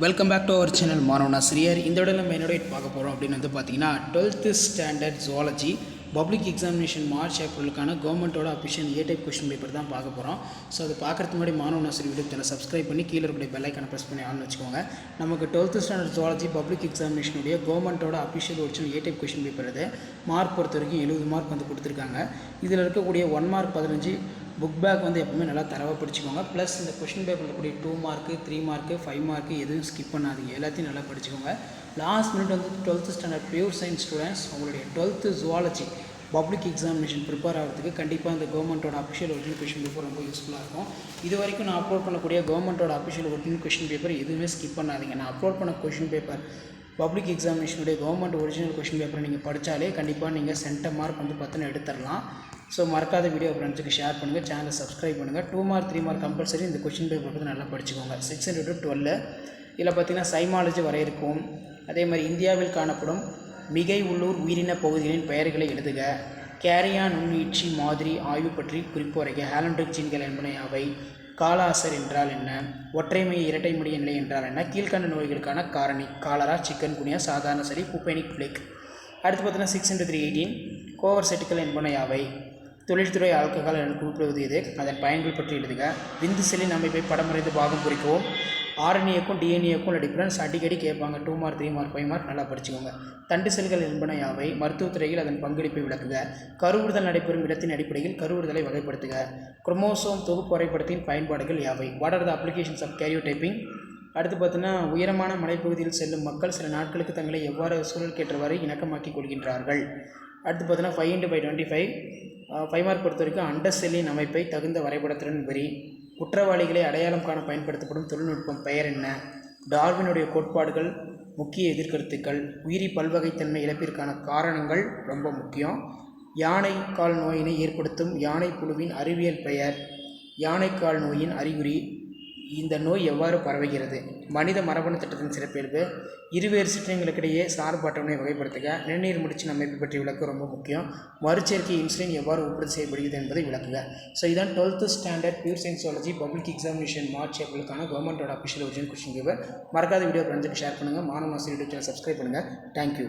Welcome back to our channel மாணவன் ஆசிரியர். இந்த விட நம்ம என்னோட பார்க்க போகிறோம் அப்படின்னு வந்து பார்த்தீங்கன்னா 12th standard zoology public examination March ஏப்ரலுக்கான கவர்மெண்ட்டோட official A type question paper தான் பார்க்க போகிறோம். ஸோ அது பார்க்குறதுக்கு முன்னாடி மாணவன் ஆசிரியர் யூடியூப் சேனல் சப்ஸ்கிரைப் பண்ணி கீழே இருக்கிற பெல் ஐக்கானை ப்ரெஸ் பண்ணி ஆன் வச்சுக்கோங்க. நமக்கு 12th ஸ்டாண்டர்ட் ஜுவாலஜி பப்ளிக் எக்ஸாமினேஷனுடைய கவர்மெண்ட்டோட அஃபிஷியல் ஒரிஜினல் ஏ டைப் கொஸ்டின் பேப்பர் இது. மார்க் பொறுத்த வரைக்கும் 70 மார்க் வந்து கொடுத்துருக்காங்க. இதில் இருக்கக்கூடிய 1 மார்க் 15 புக் பேக் வந்து எப்பவுமே நல்லா தரவாக படிச்சுக்கோங்க. ப்ளஸ் இந்த கொஷின் பேப்பரில் இருக்கக்கூடிய 2 மார்க்கு 3 மார்க்கு 5 மார்க்கு எதுவும் ஸ்கிப் பண்ணாதீங்க, எல்லாத்தையும் நல்லா படிச்சுக்கோங்க. லாஸ்ட் மினிட் வந்து 12th standard pure science students உங்களுடைய 12th zoology public examination prepare ஆகிறதுக்கு கண்டிப்பாக இந்த கவர்மெண்ட்டோட அஃபிஷியல் ஒரிஜினல் கொஷின் பேப்பர் ரொம்ப யூஸ்ஃபுல்லாக இருக்கும். இது வரைக்கும் நான் அப்லோட் பண்ணக்கூடிய கவர்மெண்ட்டோட அஃபிஷியல் ஒரிஜினல் கொஷின் பேப்பர் எதுவுமே ஸ்கிப் பண்ணாதீங்க. நான் அப்லோட் பண்ண கொஷின் பேப்பர் பப்ளிக் எக்ஸாமினேஷனுடைய கவர்மெண்ட் ஒரிஜினல் கொஷின் பேப்பரை நீங்கள் படித்தாலே கண்டிப்பாக நீங்கள் சென்டர் மார்க் வந்து 10 எடுத்துடலாம். ஸோ மறக்காத வீடியோ ஃப்ரெண்ட்ஸுக்கு ஷேர் பண்ணுங்கள், சேனலை சப்ஸ்கிரைப் பண்ணுங்கள். 2 மார்க் 3 மார்க் கம்பல்சரி இந்த கொஷின் பேப்பர் பற்றி நல்லா படிச்சுக்கோங்க. 6 to 12 இதில் பார்த்திங்கன்னா சைமாலஜி வரையறுக்கும். அதே மாதிரி இந்தியாவில் காணப்படும் மிகை உள்ளூர் உயிரின பகுதிகளின் பெயர்களை எழுதுக. கேரியா நுண்ணீட்சி மாதிரி ஆய்வு பற்றி குறிப்புரைக. ஹாலண்ட்ரிக் ஜீன்கள் என்பன அவை. காலாசர் என்றால் என்ன? ஒற்றைமை இரட்டைமுடிய நிலை என்றால் என்ன? கீழ்கண்ட நோய்களுக்கான காரணி. காலரா, சிக்கன் குனியா, சாதாரண சளி, புப்பெனிக் பிளேக். அடுத்து பார்த்தீங்கன்னா 6 to 3 18 கோவர் செட்டுகள் என்பன அவை. தொழில்துறை ஆல்கஹால் என குறிப்பிடுவது எது? அதன் பயன்கள் பற்றி எழுதுக. விந்து செல்லின் அமைப்பை படமறைந்து பாகம் குறிக்கவும். ஆர்என்ஏக்கும் டிஎன்ஏக்கும் உள்ள டிஃப்ரென்ஸ் அடிக்கடி கேட்பாங்க. 2 மார்க் 3 மார்க் 5 மார்க் நல்லா படிச்சுக்கோங்க. தண்டு செல்கள் என்பன யாவை? மருத்துவத்துறையில் அதன் பங்களிப்பை விளக்குக. கருவுறுதல் நடைபெறும் இடத்தின் அடிப்படையில் கருவுறுதலை வகைப்படுத்துக. குரோமோசோம் தொகுப்பு வரைபடத்தின் பயன்பாடுகள் யாவை? What are the applications of karyotyping? அடுத்து பார்த்தீங்கன்னா உயரமான மலைப்பகுதியில் செல்லும் மக்கள் சில நாட்களுக்கு தங்களை எவ்வாறு சூழலுக்கேற்றவாறு இணக்கமாக்கிக் கொள்கின்றார்கள். அடுத்து பார்த்தீங்கன்னா 5 × 5 மார்க் பொறுத்த வரைக்கும் அண்டர் செல்லின் அமைப்பை தகுந்த வரைபடத்துடன் விவரி. குற்றவாளிகளை அடையாளம் காண பயன்படுத்தப்படும் தொழில்நுட்பம் பெயர் என்ன? டார்வினுடைய கோட்பாடுகள் முக்கிய எதிர்கருத்துக்கள். உயிரி பல்வகைத்தன்மை இழப்பிற்கான காரணங்கள் ரொம்ப முக்கியம். யானை கால் நோயினை ஏற்படுத்தும் யானை புழுவின் அறிவியல் பெயர். யானைக்கால் நோயின் அறிகுறி. இந்த நோய் எவ்வாறு பரவுகிறது? மனித மரபணு திட்டத்தின் சிறப்பியல்பு. இருவேறு சிற்றங்களுக்கிடையே சார்பு அட்டவணை வகைப்படுத்துக. நிணநீர் முடிச்சின் அமைப்பு பற்றி விளக்க ரொம்ப முக்கியம். மறுச்சேர்க்கை இன்சுலின் எவ்வாறு உற்பத்தி செய்யப்படுகிறது என்பதை விளக்குக. ஸோ இதான் 12th standard pure science zoology public examination March ஏப்ரலுக்கான கவர்மெண்ட்டோட அஃபிஷியல் ஒரிஜினல் கொஸ்டின் பேப்பர். மறக்காத வீடியோ ஃப்ரெண்ட்ஸுக்கு ஷேர் பண்ணுங்கள். மாணவன் ஆசிரியர் யூடியூப் சேனல் சப்ஸ்கிரைப் பண்ணுங்கள். தேங்க்யூ.